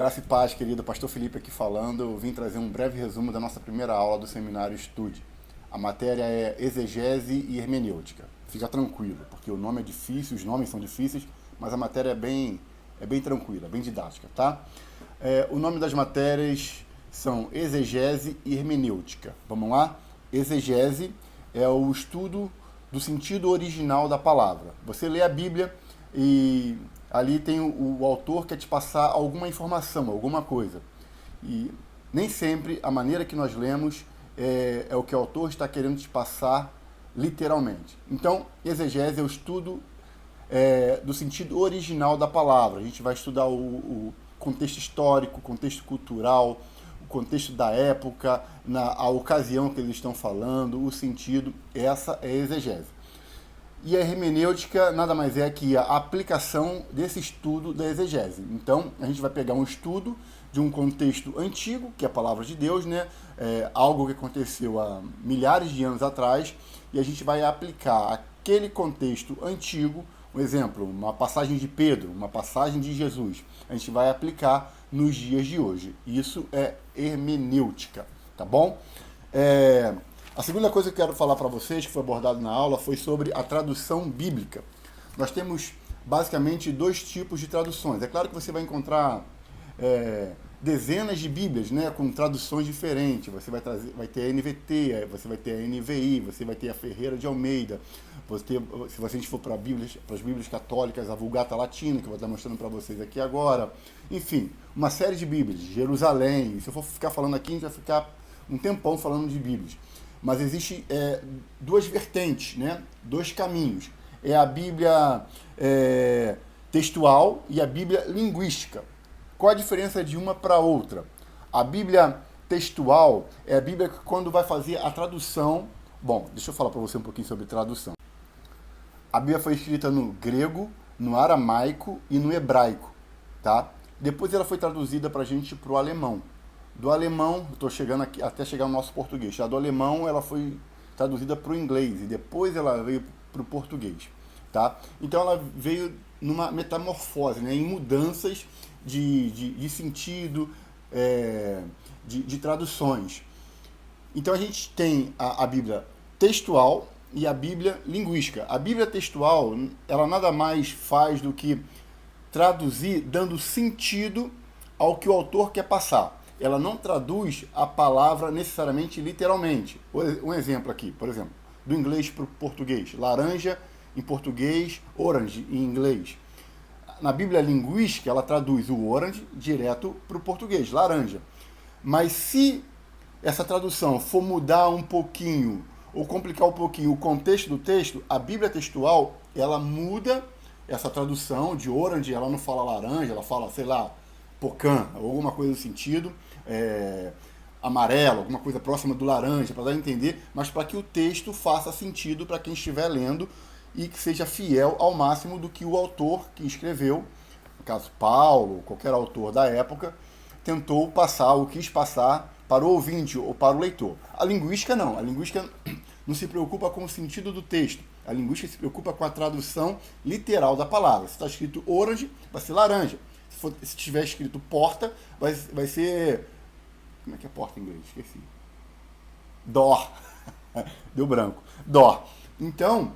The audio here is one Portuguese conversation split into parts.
Graça e paz, querido. Pastor Felipe aqui falando. Eu vim trazer um breve resumo da nossa primeira aula do seminário Estude. A matéria é exegese e hermenêutica. Fica tranquilo, porque o nome é difícil, os nomes são difíceis, mas a matéria é bem tranquila, bem didática, tá? O nome das matérias são exegese e hermenêutica. Vamos lá? Exegese é o estudo do sentido original da palavra. Você lê a Bíblia e ali tem o autor quer te passar alguma informação, alguma coisa. E nem sempre a maneira que nós lemos é o que o autor está querendo te passar literalmente. Então, exegese é o estudo do sentido original da palavra. A gente vai estudar o contexto histórico, o contexto cultural, o contexto da época, a ocasião que eles estão falando, o sentido. Essa é a exegese. E a hermenêutica nada mais é que a aplicação desse estudo da exegese. Então, a gente vai pegar um estudo de um contexto antigo, que é a palavra de Deus, né? Algo que aconteceu há milhares de anos atrás, e a gente vai aplicar aquele contexto antigo, um exemplo, uma passagem de Pedro, uma passagem de Jesus, a gente vai aplicar nos dias de hoje. Isso é hermenêutica, tá bom? A segunda coisa que eu quero falar para vocês, que foi abordado na aula, foi sobre a tradução bíblica. Nós temos basicamente dois tipos de traduções. É claro que você vai encontrar dezenas de Bíblias, né, com traduções diferentes. Você vai ter a NVT, você vai ter a NVI, você vai ter a Ferreira de Almeida. Se você for para as Bíblias católicas, a Vulgata Latina, que eu vou estar mostrando para vocês aqui agora. Enfim, uma série de Bíblias, Jerusalém. Se eu for ficar falando aqui, a gente vai ficar um tempão falando de Bíblias. Mas existe duas vertentes, né? Dois caminhos. É a Bíblia textual e a Bíblia linguística. Qual a diferença de uma para outra? A Bíblia textual é a Bíblia que quando vai fazer a tradução... Bom, deixa eu falar para você um pouquinho sobre tradução. A Bíblia foi escrita no grego, no aramaico e no hebraico, tá? Depois ela foi traduzida para a gente para o alemão. Do alemão, estou chegando aqui até chegar no nosso português. Já do alemão, ela foi traduzida para o inglês e depois ela veio para o português, tá? Então ela veio numa metamorfose, né, em mudanças de sentido, de traduções. Então a gente tem a Bíblia textual e a Bíblia linguística. A Bíblia textual, ela nada mais faz do que traduzir, dando sentido ao que o autor quer passar. Ela não traduz a palavra necessariamente literalmente. Um exemplo aqui, por exemplo, do inglês para o português. Laranja em português, orange em inglês. Na Bíblia linguística, ela traduz o orange direto para o português, laranja. Mas se essa tradução for mudar um pouquinho, ou complicar um pouquinho o contexto do texto, a Bíblia textual, ela muda essa tradução de orange, ela não fala laranja, ela fala, sei lá, pocã, alguma coisa no sentido, amarelo, alguma coisa próxima do laranja, para dar a entender, mas para que o texto faça sentido para quem estiver lendo e que seja fiel ao máximo do que o autor que escreveu, no caso Paulo, qualquer autor da época, tentou passar ou quis passar para o ouvinte ou para o leitor. A linguística não, a linguística não se preocupa com o sentido do texto, a linguística se preocupa com a tradução literal da palavra. Se está escrito orange, vai ser laranja. Se tiver escrito porta, vai ser... Como é que é porta em inglês? Esqueci. Door. Deu branco. Door. Então,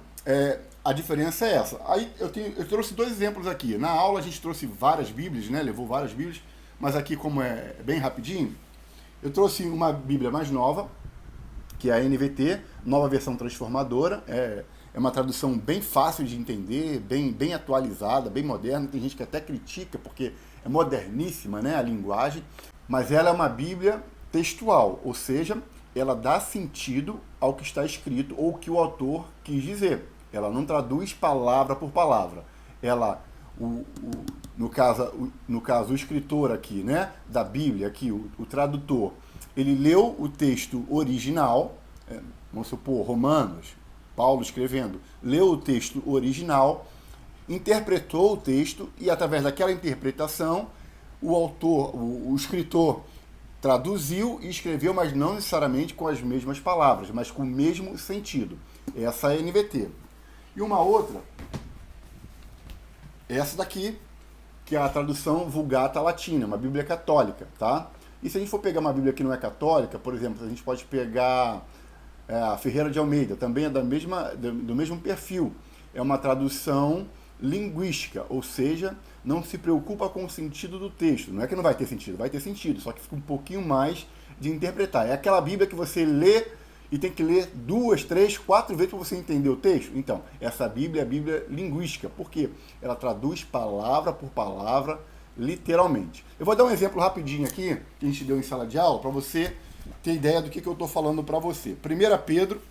a diferença é essa. Aí eu trouxe dois exemplos aqui. Na aula a gente trouxe várias Bíblias, né? Levou várias Bíblias, mas aqui, como é bem rapidinho, eu trouxe uma Bíblia mais nova, que é a NVT, Nova Versão Transformadora. É uma tradução bem fácil de entender, bem atualizada, bem moderna. Tem gente que até critica porque é moderníssima, né, a linguagem. Mas ela é uma Bíblia textual, ou seja, ela dá sentido ao que está escrito ou o que o autor quis dizer. Ela não traduz palavra por palavra. Ela, no caso, o escritor aqui, né, da Bíblia, aqui, o tradutor, ele leu o texto original, vamos supor, Romanos, Paulo escrevendo, leu o texto original, interpretou o texto e, através daquela interpretação, o autor, o escritor, traduziu e escreveu, mas não necessariamente com as mesmas palavras, mas com o mesmo sentido. Essa é a NVT. E uma outra, essa daqui, que é a tradução Vulgata Latina, uma Bíblia católica, tá? E se a gente for pegar uma Bíblia que não é católica, por exemplo, a gente pode pegar a Ferreira de Almeida, também é do mesmo perfil. É uma tradução linguística, ou seja, não se preocupa com o sentido do texto. Não é que não vai ter sentido, vai ter sentido, só que fica um pouquinho mais de interpretar. É aquela Bíblia que você lê e tem que ler 2, 3, 4 vezes para você entender o texto. Então, essa Bíblia é a Bíblia linguística, porque ela traduz palavra por palavra, literalmente. Eu vou dar um exemplo rapidinho aqui, que a gente deu em sala de aula, para você ter ideia do que eu estou falando para você. 1 Pedro,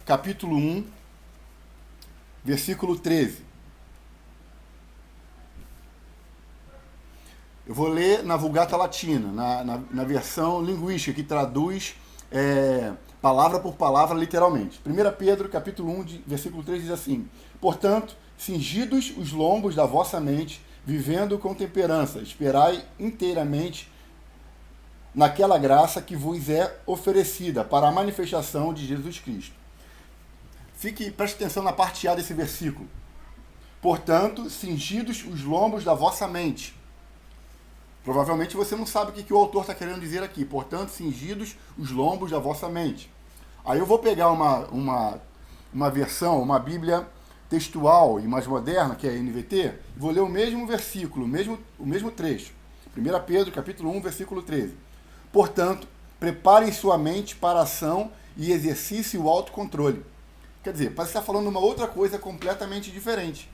capítulo 1, versículo 13. Eu vou ler na Vulgata Latina, na versão linguística, que traduz palavra por palavra, literalmente. 1 Pedro, capítulo 1, versículo 3, diz assim: portanto, cingidos os lombos da vossa mente, vivendo com temperança, esperai inteiramente naquela graça que vos é oferecida para a manifestação de Jesus Cristo. Preste atenção na parte A desse versículo. Portanto, cingidos os lombos da vossa mente. Provavelmente você não sabe o que o autor está querendo dizer aqui. Portanto, cingidos os lombos da vossa mente. Aí eu vou pegar uma versão, uma Bíblia textual e mais moderna, que é a NVT, e vou ler o mesmo versículo, o mesmo trecho. 1 Pedro, capítulo 1, versículo 13. Portanto, preparem sua mente para a ação e exercite o autocontrole. Quer dizer, parece estar falando uma outra coisa completamente diferente.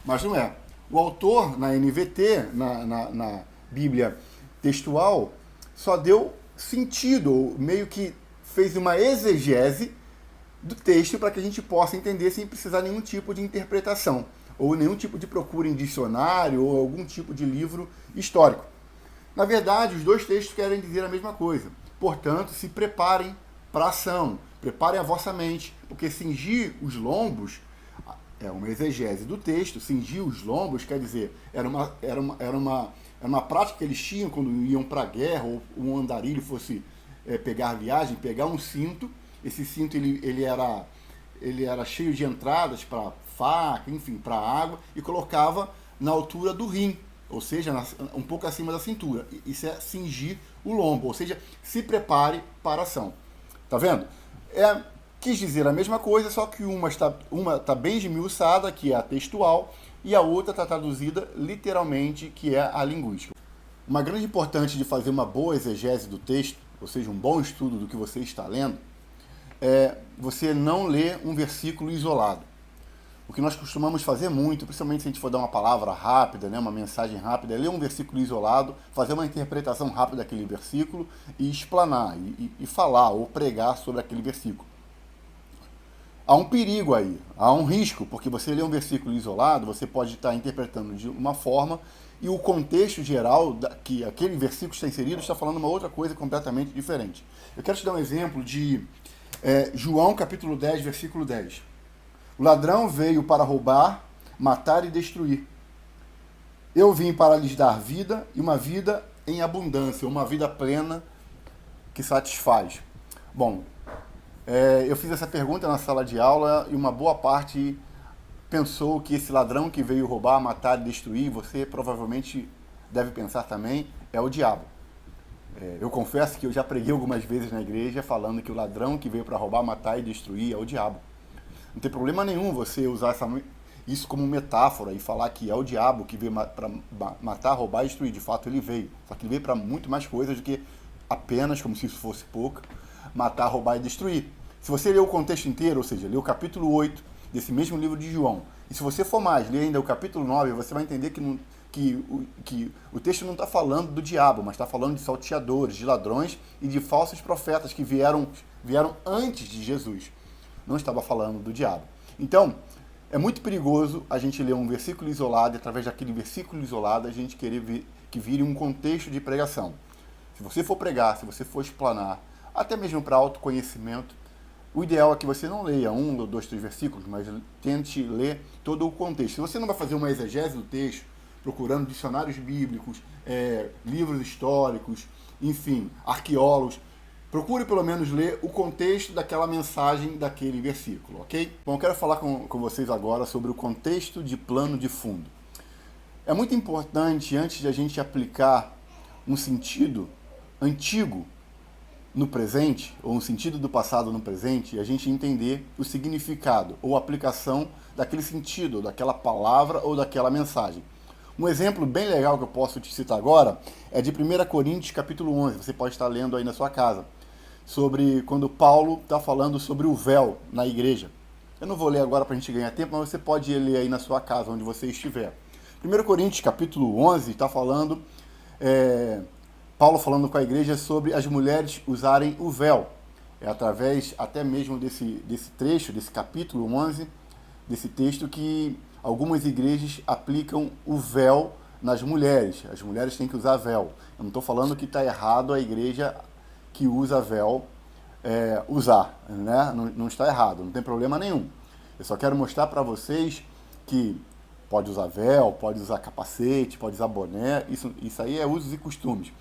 Mas não é. O autor, na NVT, na Bíblia textual, só deu sentido, ou meio que fez uma exegese do texto para que a gente possa entender sem precisar de nenhum tipo de interpretação, ou nenhum tipo de procura em dicionário, ou algum tipo de livro histórico. Na verdade, os dois textos querem dizer a mesma coisa. Portanto, se preparem para a ação, preparem a vossa mente, porque cingir os lombos é uma exegese do texto. Cingir os lombos quer dizer, era uma prática que eles tinham quando iam para a guerra, ou um andarilho fosse pegar viagem, pegar um cinto. Esse cinto ele era cheio de entradas para faca, enfim, para água, e colocava na altura do rim, ou seja, um pouco acima da cintura. Isso é cingir o lombo, ou seja, se prepare para a ação. Tá vendo? Quis dizer a mesma coisa, só que uma está bem esmiuçada, que é a textual, e a outra está traduzida literalmente, que é a linguística. Uma grande importância de fazer uma boa exegese do texto, ou seja, um bom estudo do que você está lendo, é você não ler um versículo isolado. O que nós costumamos fazer muito, principalmente se a gente for dar uma palavra rápida, né, uma mensagem rápida, é ler um versículo isolado, fazer uma interpretação rápida daquele versículo e explanar, e falar ou pregar sobre aquele versículo. Há um perigo aí, há um risco, porque você lê um versículo isolado, você pode estar interpretando de uma forma e o contexto geral que aquele versículo está inserido está falando uma outra coisa completamente diferente. Eu quero te dar um exemplo de João capítulo 10, versículo 10. O ladrão veio para roubar, matar e destruir. Eu vim para lhes dar vida e uma vida em abundância, uma vida plena que satisfaz. Bom, eu fiz essa pergunta na sala de aula e uma boa parte pensou que esse ladrão que veio roubar, matar e destruir, você provavelmente deve pensar também, é o diabo. Eu confesso que eu já preguei algumas vezes na igreja falando que o ladrão que veio para roubar, matar e destruir é o diabo. Não tem problema nenhum você usar isso como metáfora e falar que é o diabo que veio para matar, roubar e destruir. De fato, ele veio. Só que ele veio para muito mais coisas do que apenas, como se isso fosse pouco, matar, roubar e destruir. Se você ler o contexto inteiro, ou seja, ler o capítulo 8 desse mesmo livro de João, e se você for mais, ler ainda o capítulo 9, você vai entender que o texto não está falando do diabo, mas está falando de salteadores, de ladrões e de falsos profetas que vieram antes de Jesus. Não estava falando do diabo. Então, é muito perigoso a gente ler um versículo isolado e através daquele versículo isolado a gente querer que vire um contexto de pregação. Se você for pregar, se você for explanar, até mesmo para autoconhecimento, o ideal é que você não leia 1, 2, 3 versículos, mas tente ler todo o contexto. Se você não vai fazer uma exegese do texto, procurando dicionários bíblicos, livros históricos, enfim, arqueólogos, procure pelo menos ler o contexto daquela mensagem daquele versículo, ok? Bom, eu quero falar com vocês agora sobre o contexto de plano de fundo. É muito importante, antes de a gente aplicar um sentido antigo no presente, ou um sentido do passado no presente, a gente entender o significado ou aplicação daquele sentido, ou daquela palavra ou daquela mensagem. Um exemplo bem legal que eu posso te citar agora é de 1 Coríntios capítulo 11, você pode estar lendo aí na sua casa, sobre quando Paulo está falando sobre o véu na igreja. Eu não vou ler agora para a gente ganhar tempo, mas você pode ler aí na sua casa, onde você estiver. 1 Coríntios capítulo 11 está falando, Paulo falando com a igreja sobre as mulheres usarem o véu. É através até mesmo desse trecho, desse capítulo 11, desse texto, que algumas igrejas aplicam o véu nas mulheres. As mulheres têm que usar véu. Eu não estou falando que está errado a igreja que usa véu usar, né? Não está errado, não tem problema nenhum. Eu só quero mostrar para vocês que pode usar véu, pode usar capacete, pode usar boné, isso aí é usos e costumes.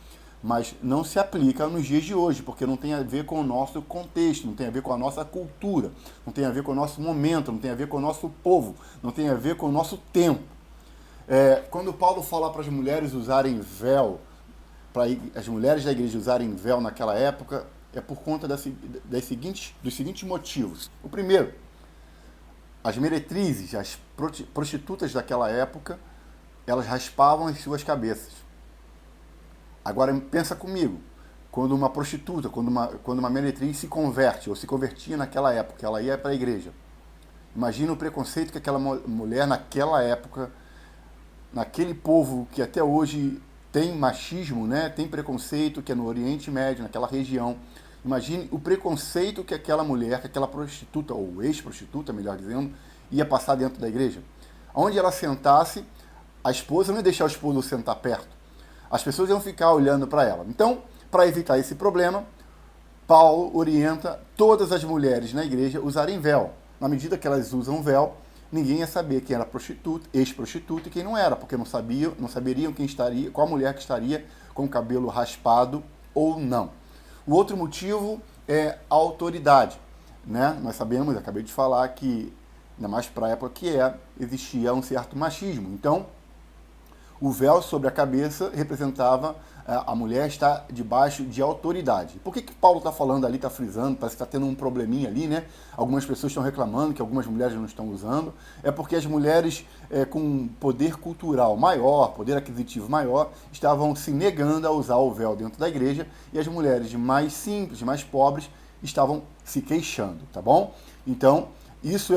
Mas não se aplica nos dias de hoje, porque não tem a ver com o nosso contexto, não tem a ver com a nossa cultura, não tem a ver com o nosso momento, não tem a ver com o nosso povo, não tem a ver com o nosso tempo. Quando Paulo fala para as mulheres usarem véu, para as mulheres da igreja usarem véu naquela época, é por conta dos seguintes motivos. O primeiro, as meretrizes, as prostitutas daquela época, elas raspavam as suas cabeças. Agora pensa comigo, quando uma prostituta, quando uma meretriz se converte, ou se convertia naquela época, ela ia para a igreja. Imagina o preconceito que aquela mulher naquela época, naquele povo que até hoje tem machismo, né? Tem preconceito, que é no Oriente Médio, naquela região. Imagine o preconceito que aquela mulher, que aquela prostituta, ou ex-prostituta, melhor dizendo, ia passar dentro da igreja. Onde ela sentasse, a esposa não ia deixar o esposo sentar perto. As pessoas iam ficar olhando para ela. Então, para evitar esse problema, Paulo orienta todas as mulheres na igreja a usarem véu. Na medida que elas usam véu, ninguém ia saber quem era prostituta, ex-prostituta e quem não era, porque não saberiam quem estaria, qual mulher que estaria com o cabelo raspado ou não. O outro motivo é a autoridade, né? Nós sabemos, acabei de falar, que, ainda mais para a época existia um certo machismo. Então, o véu sobre a cabeça representava a mulher estar debaixo de autoridade. Por que Paulo está falando ali, está frisando, parece que está tendo um probleminha ali, né? Algumas pessoas estão reclamando que algumas mulheres não estão usando. É porque as mulheres com poder cultural maior, poder aquisitivo maior, estavam se negando a usar o véu dentro da igreja, e as mulheres mais simples, mais pobres, estavam se queixando, tá bom? Então, isso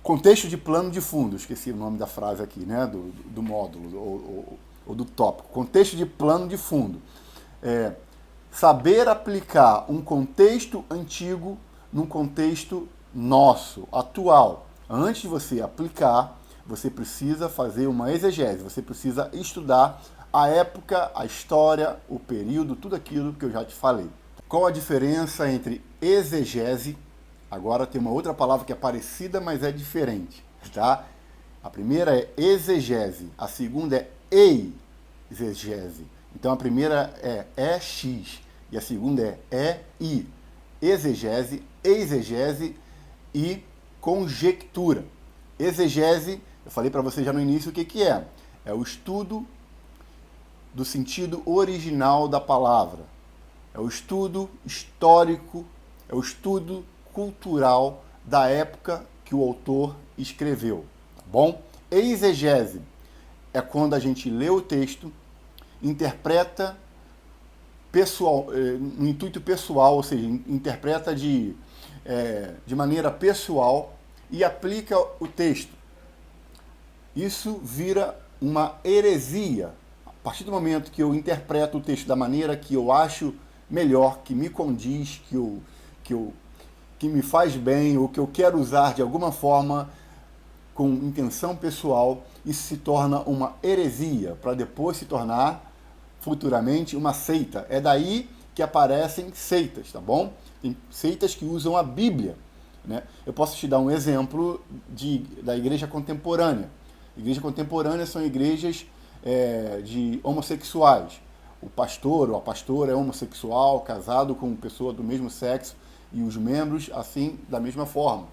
contexto de plano de fundo, esqueci o nome da frase aqui, né, do módulo, ou do tópico. Contexto de plano de fundo. Saber aplicar um contexto antigo num contexto nosso, atual. Antes de você aplicar, você precisa fazer uma exegese, você precisa estudar a época, a história, o período, tudo aquilo que eu já te falei. Qual a diferença entre exegese? Agora tem uma outra palavra que é parecida, mas é diferente, tá? A primeira é exegese, a segunda é eizegese. Então a primeira é EX e a segunda é EI. Exegese, eizegese e conjectura. Exegese, eu falei para você já no início o que é. É o estudo do sentido original da palavra. É o estudo histórico, é o estudo cultural da época que o autor escreveu, tá bom? Exegese é quando a gente lê o texto, interpreta no intuito pessoal, ou seja, interpreta de maneira pessoal e aplica o texto. Isso vira uma heresia. A partir do momento que eu interpreto o texto da maneira que eu acho melhor, que me condiz, que me faz bem, ou que eu quero usar de alguma forma com intenção pessoal, isso se torna uma heresia, para depois se tornar futuramente uma seita. É daí que aparecem seitas, tá bom? Tem seitas que usam a Bíblia, né? Eu posso te dar um exemplo da igreja contemporânea. Igreja contemporânea são igrejas de homossexuais. O pastor ou a pastora é homossexual, casado com pessoa do mesmo sexo, e os membros, assim, da mesma forma.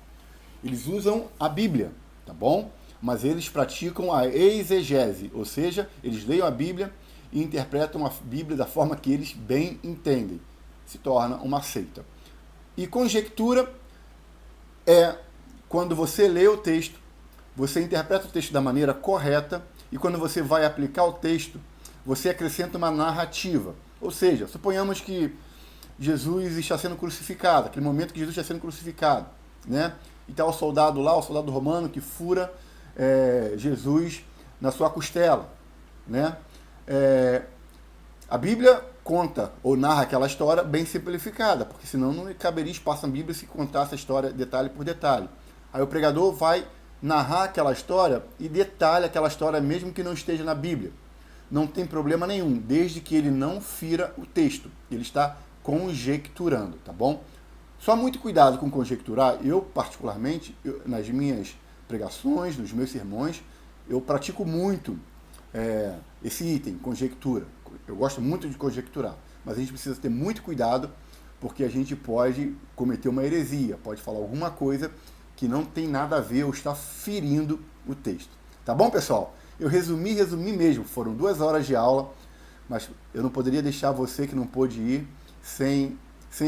Eles usam a Bíblia, tá bom? mas eles praticam a exegese, ou seja, eles leem a Bíblia e interpretam a Bíblia da forma que eles bem entendem. Se torna uma seita. E conjectura é quando você lê o texto, você interpreta o texto da maneira correta e quando você vai aplicar o texto, você acrescenta uma narrativa. Ou seja, suponhamos que Jesus está sendo crucificado, aquele momento que Jesus está sendo crucificado, né? E está o soldado lá, o soldado romano que fura Jesus na sua costela, né? A Bíblia conta ou narra aquela história bem simplificada, porque senão não caberia espaço na Bíblia se contasse a história detalhe por detalhe. Aí o pregador vai narrar aquela história e detalha aquela história mesmo que não esteja na Bíblia. Não tem problema nenhum, desde que ele não fira o texto. Ele está conjecturando, tá bom? Só muito cuidado com conjecturar. Eu, particularmente, nas minhas pregações, nos meus sermões, eu pratico muito esse item, conjectura. Eu gosto muito de conjecturar, mas a gente precisa ter muito cuidado porque a gente pode cometer uma heresia, pode falar alguma coisa que não tem nada a ver ou está ferindo o texto. Tá bom, pessoal? Eu resumi mesmo. Foram 2 horas de aula, mas eu não poderia deixar você que não pôde ir sem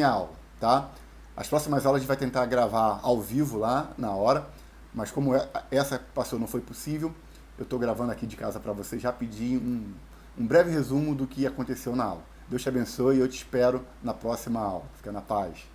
a aula, tá? As próximas aulas a gente vai tentar gravar ao vivo lá na hora, mas como essa que passou não foi possível, eu estou gravando aqui de casa para você já pedir um breve resumo do que aconteceu na aula. Deus te abençoe e eu te espero na próxima aula. Fica na paz.